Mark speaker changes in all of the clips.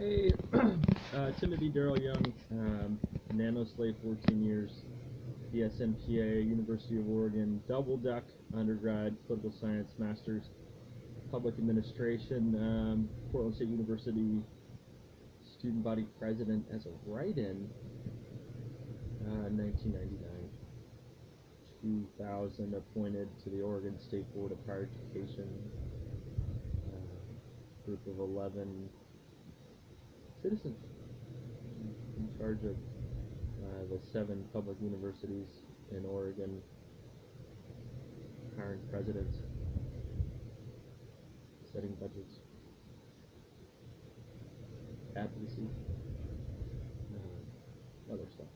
Speaker 1: Hey, Timothy Darrell Young, nano-slave 14 years, BS MPA, University of Oregon, double duck, undergrad, political science, master's, public administration, Portland State University, student body president as a write-in, 1999. 2000, appointed to the Oregon State Board of Higher Education, group of 11 citizens in charge of the 7 public universities in Oregon, hiring presidents, setting budgets, advocacy, other stuff.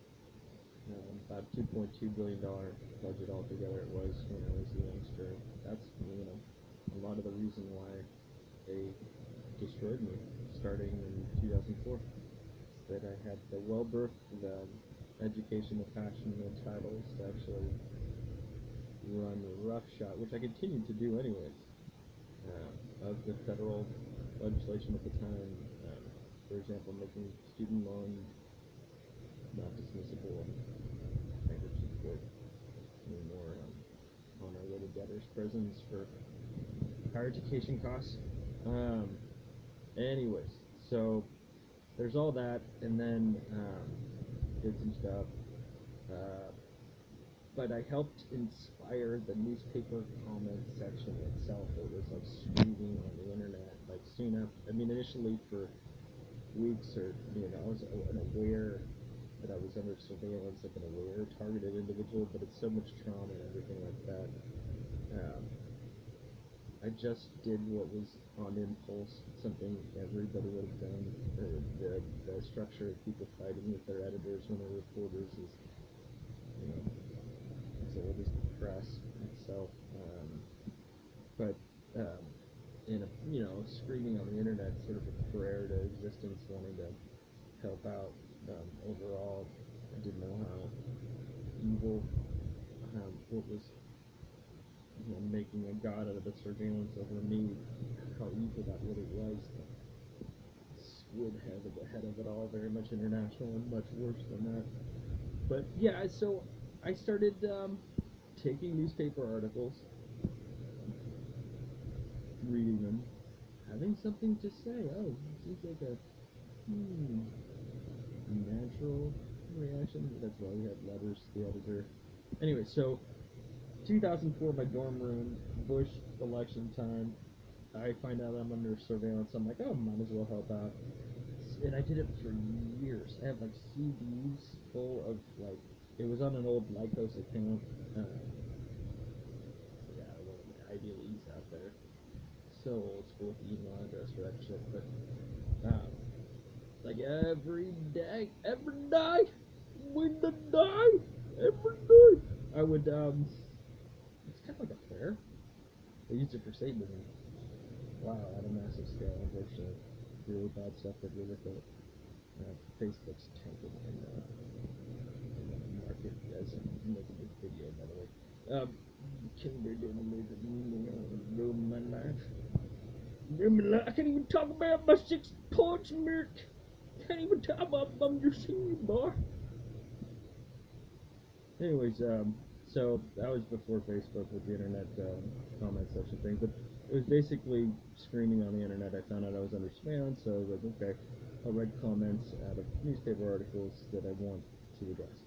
Speaker 1: About $2.2 billion budget altogether it was when I was a youngster. That's, a lot of the reason why they destroyed me starting in 2004. That I had the well-birthed education, the passion, the titles to actually run roughshod, which I continued to do anyways, of the federal legislation at the time. For example, making student loan not dismissible and bankruptcy court anymore, on our way to debtors' prisons for higher education costs. Anyways, so there's all that, and then did some stuff. But I helped inspire the newspaper comment section itself. It was like streaming on the internet, like soon up. I mean, initially for weeks, or I was aware that I was under surveillance, like an aware targeted individual. But it's so much trauma and everything like that. I just did what was on impulse, something everybody would have done. The structure of people fighting with their editors when they're reporters is, as old as the press itself. But in a, screaming on the internet, sort of a prayer to existence, wanting to help out. Overall, I didn't know how evil, what was making a god out of the surveillance over me, how evil that really was. The squid head at the head of it all, very much international and much worse than that. But yeah, so I started taking newspaper articles, reading them, having something to say. Oh, seems like a natural reaction. That's why we had letters to the editor. Anyway, so 2004, my dorm room, Bush election time, I find out I'm under surveillance. I'm like, oh, might as well help out. And I did it for years. I have like CDs full of it was on an old Lycos account. Yeah, one of the idealies out there. So old school with the email address for that shit. But like every day, when the die, every day, I would it's kind of like a prayer. They used it for Satanism. Wow, at a massive scale, unfortunately. Really bad stuff that did with it. Facebook's tanking in the market as a big video, by the way. Kinder didn't ruin my life. I can't even talk about my 6 points, Merc. Can't even talk about I'm your senior boy. Anyways, so that was before Facebook with the internet comment section thing, but it was basically screaming on the internet. I found out I was under surveillance, so I was like, okay, I'll write comments out of newspaper articles that I want to address.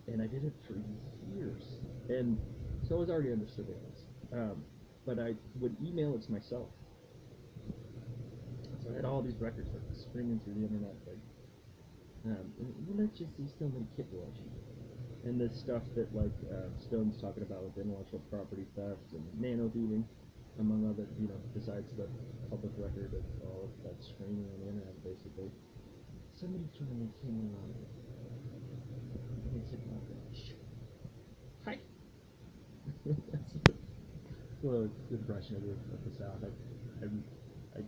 Speaker 1: And I did it for years, and so I was already under surveillance, but I would email it to myself. So I had all these records like screaming through the internet, like, let's just see so many kid watching. And this stuff that Stone's talking about with intellectual property theft and nano thieving, among other, besides the public record of all of that screaming on the internet, basically. Somebody finally came along and said, hi. That's a good impression of the South.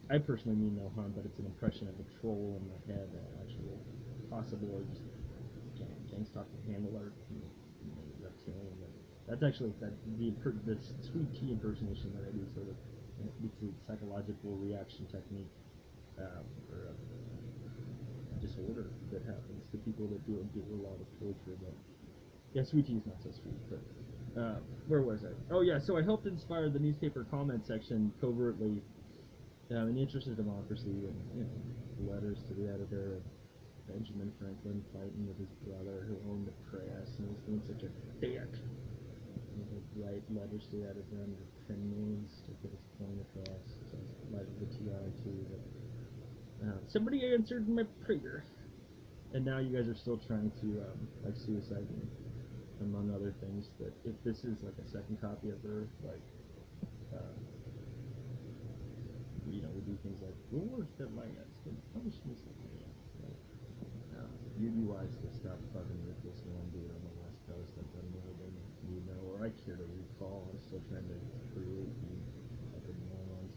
Speaker 1: I personally mean no harm, but it's an impression of a troll in my head, actual possible, or just gangs talk to handler, reptilian. That's actually the sweet tea impersonation that I do, sort of. It's a psychological reaction technique or a disorder that happens to people that do a lot of torture. But yeah, sweet tea is not so sweet. But where was I? Oh yeah, so I helped inspire the newspaper comment section covertly in the interest of democracy, and letters to the editor. Benjamin Franklin fighting with his brother who owned the press and was being such a dick. He would write letters to the editor under pen names to get his point across. So I lied to the TI too. But somebody answered my prayer, and now you guys are still trying to like suicide me, among other things. That if this is like a second copy of Earth, like we do things like reward the last and punishments the last. Like, you'd be wise to stop fucking with this one dude on the West Coast. I've done more than you know, or I care to recall. I'm still trying to create you fucking morons.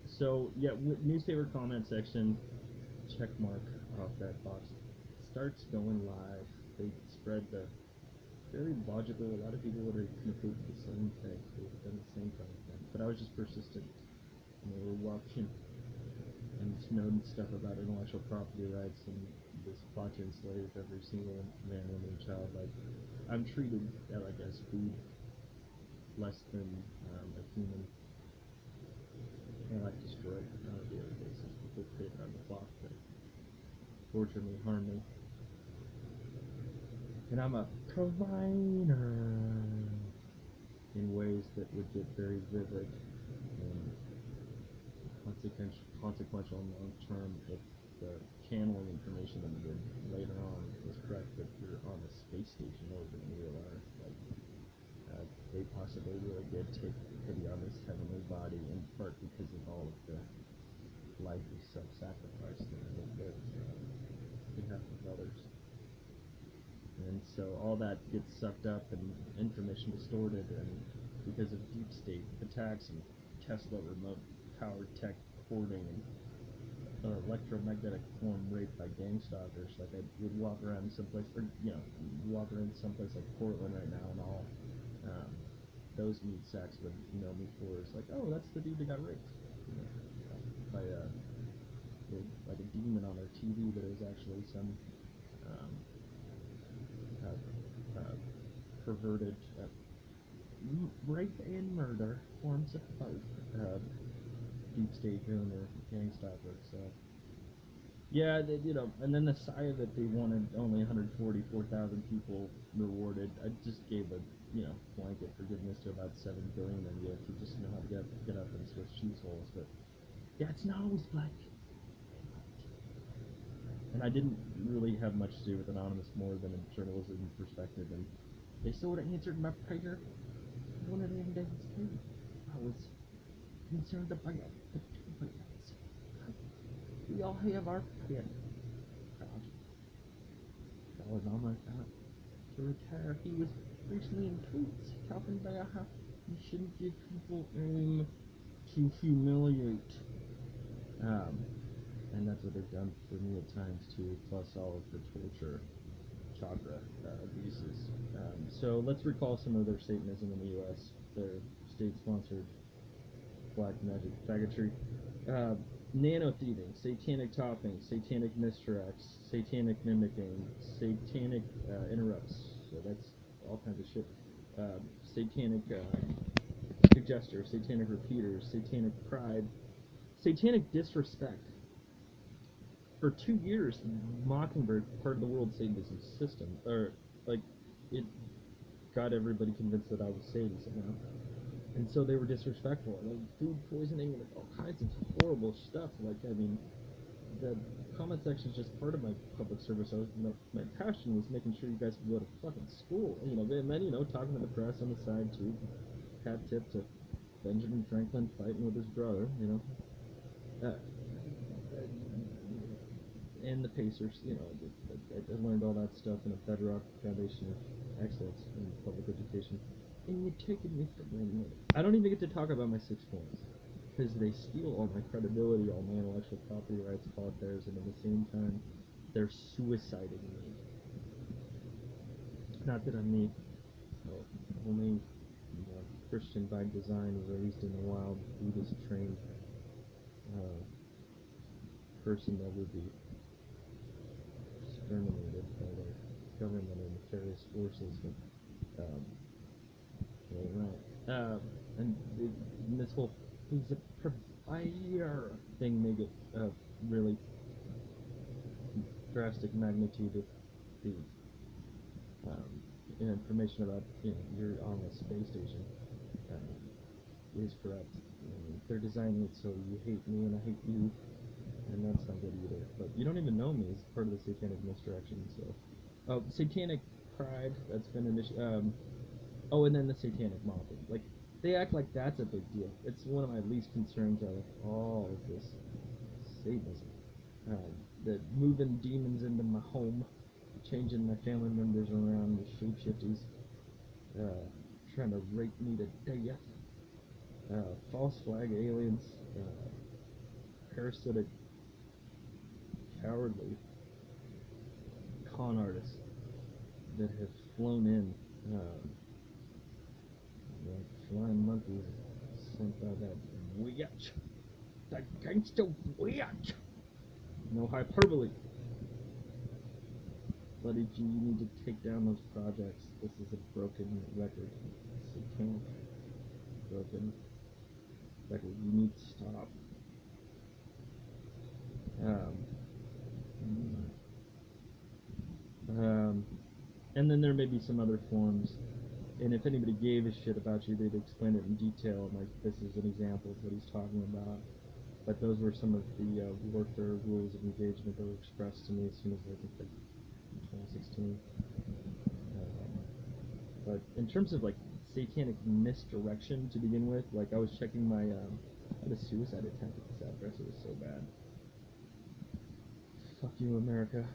Speaker 1: So yeah, newspaper comment section, check mark off that box. Starts going live. They spread the very logical. A lot of people would have concluded the same thing. They've done the same kind of thing. But I was just persistent. And they were watching and Snowden stuff about intellectual property rights and this plot to enslave every single man, woman, and child. Like, I'm treated like as food, less than a human. And I destroyed on a daily basis. People create on the clock that torture me, harm me. And I'm a provider in ways that would get very vivid and consequential and long term if the channeling information that we did later on was correct, that you're on a space station orbiting real Earth. Like, they possibly really did take pity on this heavenly body, in part because of all of the life of self-sacrifice that they lived on behalf of others. And so all that gets sucked up and information distorted, and because of deep state attacks and Tesla remote powered tech hoarding and electromagnetic form rape by gang stalkers. Like, I would walk around someplace, or walk around someplace like Portland right now, and all those meat sacks would know me for as like, oh, that's the dude that got raped, by like a demon on their TV, but it was actually some perverted rape and murder forms of both deep state goon or gang stalker. So yeah, and then the sigh of it, they wanted only 144,000 people rewarded. I just gave a blanket forgiveness to about 7 billion of you if you just know how to get up and switch cheese holes. But yeah, it's not always black. And I didn't really have much to do with Anonymous more than a journalism perspective, and they still would have answered my prayer one of them days too. I was concerned about the tweets. We all have our pet project. That was almost out to retire. He was recently in tweets talking about how you shouldn't give people aim to humiliate. And that's what they've done for me at times too, plus all of the torture chakra abuses. So let's recall some of their Satanism in the U.S., their state-sponsored black magic faggotry. Nano-thieving, satanic topping, satanic misdirects, satanic mimicking, satanic interrupts, so that's all kinds of shit. Satanic suggesters, satanic repeaters, satanic pride, satanic disrespect. For 2 years, Mockingbird, part of the World Satanism system, or like, it got everybody convinced that I was Satan somehow. And so they were disrespectful, like food poisoning and all kinds of horrible stuff. Like, I mean, the comment section is just part of my public service. My passion was making sure you guys could go to fucking school. And then talking to the press on the side too. Hat tip to Benjamin Franklin fighting with his brother, and the Pacers, I learned all that stuff in a bedrock foundation of excellence in public education. And you're taking me for granted. I don't even get to talk about my 6 points, because they steal all my credibility, all my intellectual property rights, call it theirs, and at the same time, they're suiciding me. Not that I'm the only Christian by design, raised in a wild Buddhist trained person to ever be exterminated by the government or nefarious forces. But, right. And this whole who's a provider thing make it really drastic magnitude of the information about you're on a space station is correct. They're designing it so you hate me and I hate you, and that's not good either. But you don't even know me as part of the satanic misdirection. So, satanic pride that's been oh, and then the satanic mob. Like they act like that's a big deal. It's one of my least concerns out of all of this Satanism. That moving demons into my home, changing my family members around with shapeshifties, trying to rape me to death, false flag aliens, parasitic, cowardly con artists that have flown in like flying monkeys sent by that witch, that gangster witch. No hyperbole. Bloody G, you need to take down those projects. This is a broken record. Satanic broken record. You need to stop. And then there may be some other forms, and if anybody gave a shit about you, they'd explain it in detail, like this is an example of what he's talking about. But those were some of the warfare rules of engagement that were expressed to me as soon as I think 2016. But in terms of like satanic misdirection to begin with, like I was checking my I had a suicide attempt at this address. It was so bad. Fuck you, America.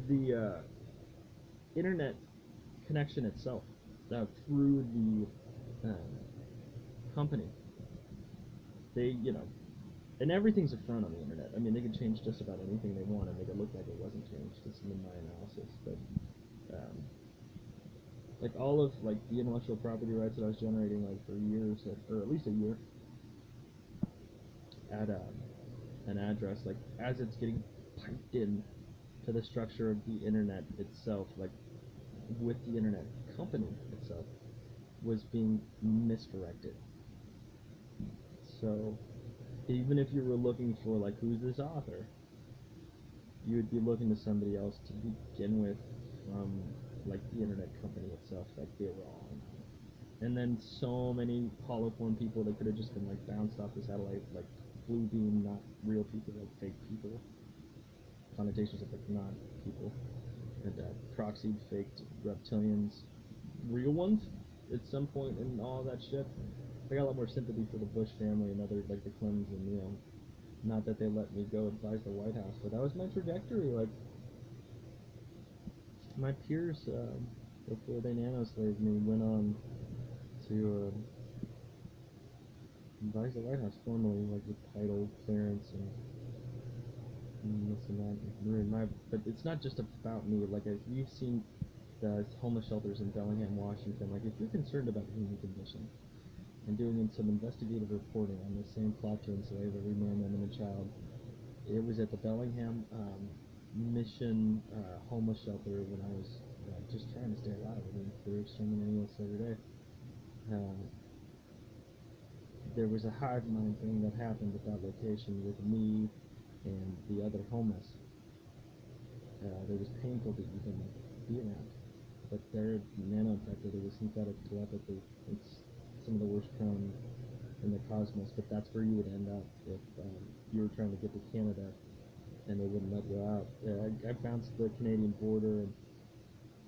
Speaker 1: The internet connection itself through the company, they and everything's a front on the internet. I mean, they can change just about anything they want and make it look like it wasn't changed. It's in my analysis, but like all of like the intellectual property rights that I was generating like for years, or at least a year, at an address, like as it's getting piped in to the structure of the internet itself, like with the internet company itself, was being misdirected. So even if you were looking for like who's this author, you would be looking to somebody else to begin with from like the internet company itself. Like they're wrong. And then so many holoform people that could have just been like bounced off the satellite, like blue beam, not real people, like fake people. Connotations of like not people. And proxied, faked reptilians, real ones at some point in all that shit. I got a lot more sympathy for the Bush family and other like the Clintons, and not that they let me go advise the White House, but that was my trajectory. Like my peers before they nanoslaved me went on to advise the White House formally, like with title clearance and this and that. But it's not just about me. Like you've seen the homeless shelters in Bellingham, Washington. Like if you're concerned about the human condition and doing some investigative reporting on the same plot to enslave every man, woman, and child, it was at the Bellingham Mission homeless shelter when I was just trying to stay alive. I mean, they're exterminating us every day. There was a hive mind thing that happened at that location with me and the other homeless. It was painful to even be around. But they're nanotected, it was synthetic telepathy. It's some of the worst crime in the cosmos, but that's where you would end up if you were trying to get to Canada and they wouldn't let you out. I bounced the Canadian border,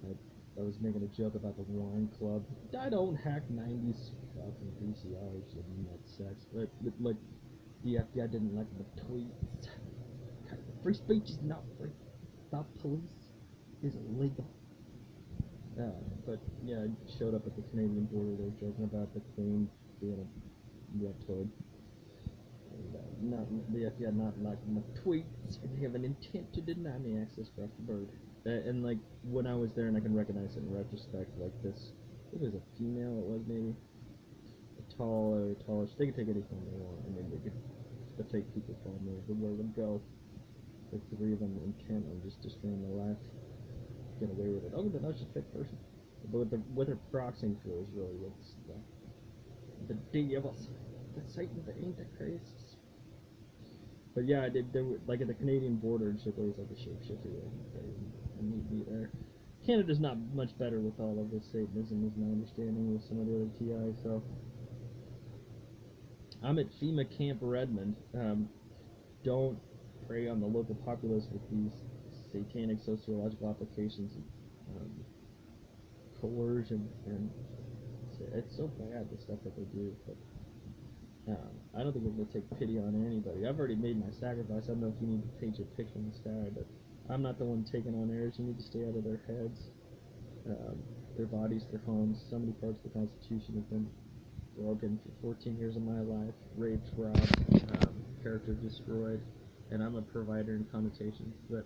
Speaker 1: and I was making a joke about the wine club. I don't hack 90s fucking VCRs and net sex, but like the FBI didn't like my tweets. Free speech is not free. Stop police is illegal. But yeah, I showed up at the Canadian border. They were joking about the Queen being a reptoid. And not the FBI not liking my tweets, and they have an intent to deny me access across the board. And like when I was there, and I can recognize it in retrospect, like this, it was a female. It was maybe a tallish. They could take anything they want. I mean, they could the fake people follow me everywhere we go. The three of them intent on just destroying my life. Get away with it. Oh, no, that's just a fake person. But what they're proxying for is really what's the devils, the Satan, the Antichrist. But yeah, there were, like at the Canadian border and shit, there was like a shapeshifter and meet me there. Canada's not much better with all of this Satanism, is my understanding, with some of the other TI. So I'm at FEMA Camp Redmond. Don't prey on the local populace with these satanic sociological applications of coercion, and it's so bad, the stuff that they do. But I don't think we're going to take pity on anybody. I've already made my sacrifice. I don't know if you need to paint your picture in the sky, but I'm not the one taking on heirs. You need to stay out of their heads, their bodies, their homes. So many parts of the Constitution have been broken for 14 years of my life. Raped, robbed, character destroyed, and I'm a provider in connotations, but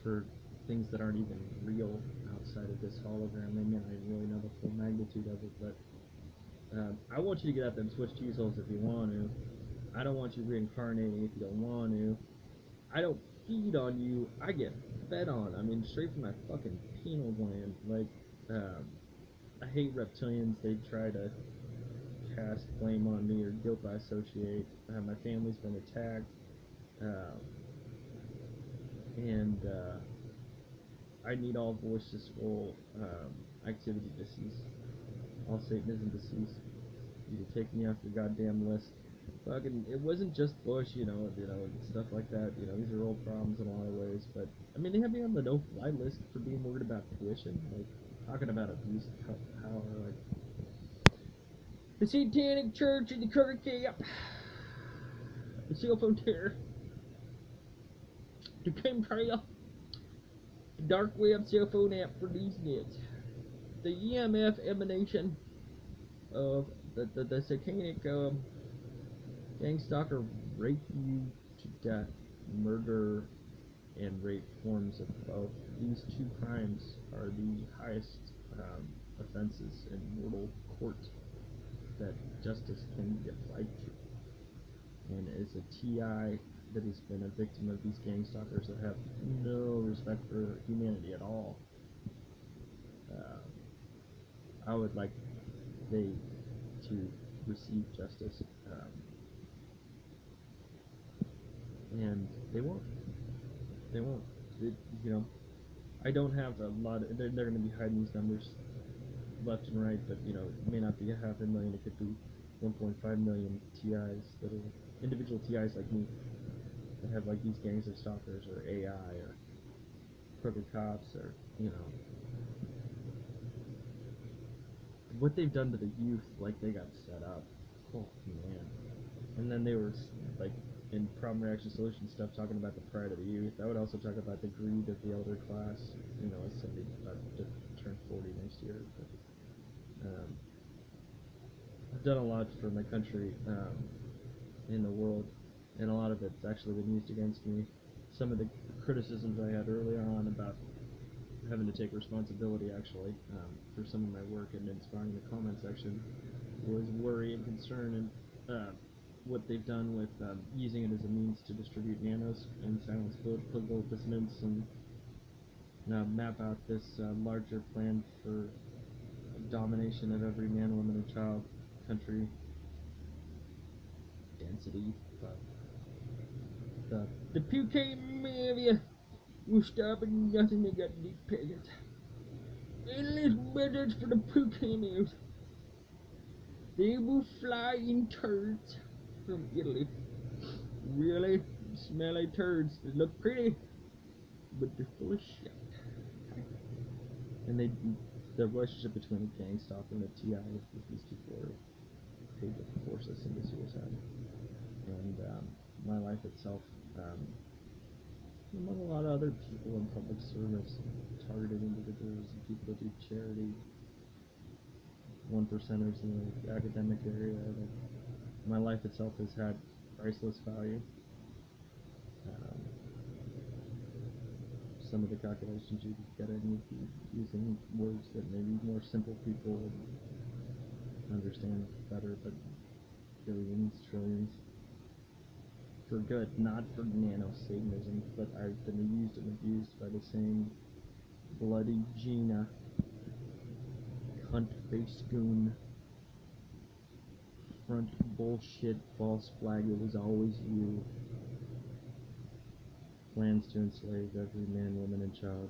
Speaker 1: for things that aren't even real outside of this hologram. They may not even really know the full magnitude of it, but I want you to get out there and switch cheese holes if you want to. I don't want you reincarnating if you don't want to. I don't feed on you. I get fed on. I mean, straight from my fucking penal gland. Like, I hate reptilians. They try to cast blame on me or guilt by associate. My family's been attacked. And I need all voices, all activity to cease. All Satanism to cease. You to take me off your goddamn list. Fucking, it wasn't just Bush, stuff like that. These are old problems in a lot of ways. But I mean, they have me on the no-fly list for being worried about tuition, like talking about abuse of power, like the Satanic Church in the current camp, the cell phone terror, the chemtrail, the dark web cell phone app for these nits, the EMF emanation of the satanic gang stalker rape you to death, murder and rape forms of both. These two crimes are the highest offenses in mortal court that justice can be applied to. And as a TI that has been a victim of these gang stalkers that have no respect for humanity at all, I would like they to receive justice, and they won't. They won't. I don't have a lot. They're going to be hiding these numbers left and right, but it may not be 500,000. It could be 1.5 million TIs that are individual TIs like me that have like these gangs of stalkers or AI or crooked cops or what they've done to the youth. Like they got set up. Oh man. And then they were like in problem reaction solution stuff talking about the pride of the youth. I would also talk about the greed of the elder class. As somebody about to turn 40 next year. But, I've done a lot for my country in the world, and a lot of it's actually been used against me. Some of the criticisms I had earlier on about having to take responsibility actually for some of my work and inspiring the comment section was worry and concern, and what they've done with using it as a means to distribute nanos and silence political dissonance and map out this larger plan for domination of every man, woman, and child, country, density. The PK mafia will stop at nothing. They got to pay it. Endless methods for the Pucanos. They will fly in turds from Italy. Really smelly turds that look pretty, but they're full of shit. And the relationship between the gang stalker and the TI with these people are paid to force us into suicide. And my life itself, among a lot of other people in public service, targeted individuals and people that do charity, 1%ers in the academic area, my life itself has had priceless value. Some of the calculations you could get in using words that maybe more simple people would understand better, but billions, trillions. good, not for nano-Satanism, but I've been used and abused by the same bloody Gina, Cuntface goon, front bullshit, false flag, it was always you. Plans to enslave every man, woman, and child.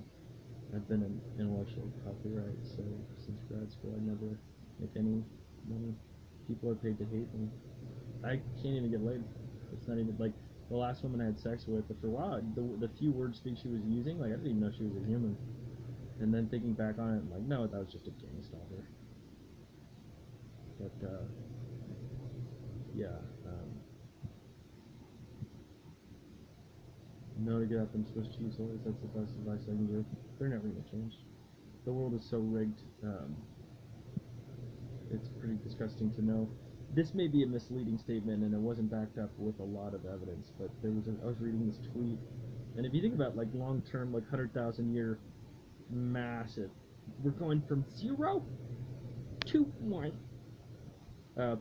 Speaker 1: I've been an intellectual copyright, so since grad school I never make any money. People are paid to hate me. I can't even get laid. It's not even, like, the last woman I had sex with, for a while, the few word speak she was using, like, I didn't even know she was a human. And then thinking back on it, I'm like, no, that was just a gang stalker. But, yeah, know to get out them Swiss cheese holes, that's the best advice I can give. They're never going to change. The world is so rigged, it's pretty disgusting to know. This may be a misleading statement, and it wasn't backed up with a lot of evidence, but I was reading this tweet, and if you think about, like, long-term, like, 100,000-year massive, we're going from 0 to 1.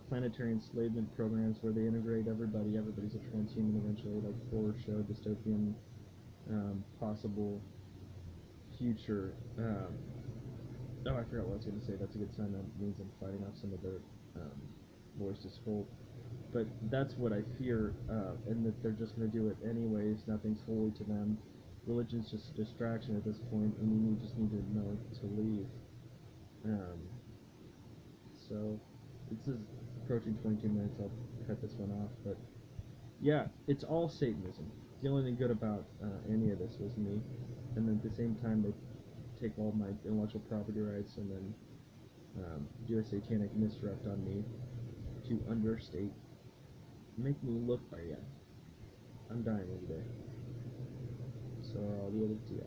Speaker 1: Planetary enslavement programs where they integrate everybody. Everybody's a transhuman eventually, like horror show, dystopian, possible future. Oh, I forgot what I was going to say. That's a good sign. That means I'm fighting off some of their voice to scold. But that's what I fear, and that they're just going to do it anyways. Nothing's holy to them. Religion's just a distraction at this point, and you just need to know to leave. So, this is approaching 22 minutes. I'll cut this one off. But yeah, it's all Satanism. The only thing good about any of this was me. And then at the same time, they take all my intellectual property rights and then do a satanic misdirect on me to understate, make me look bad. I'm dying every day. So I'll leave it to you.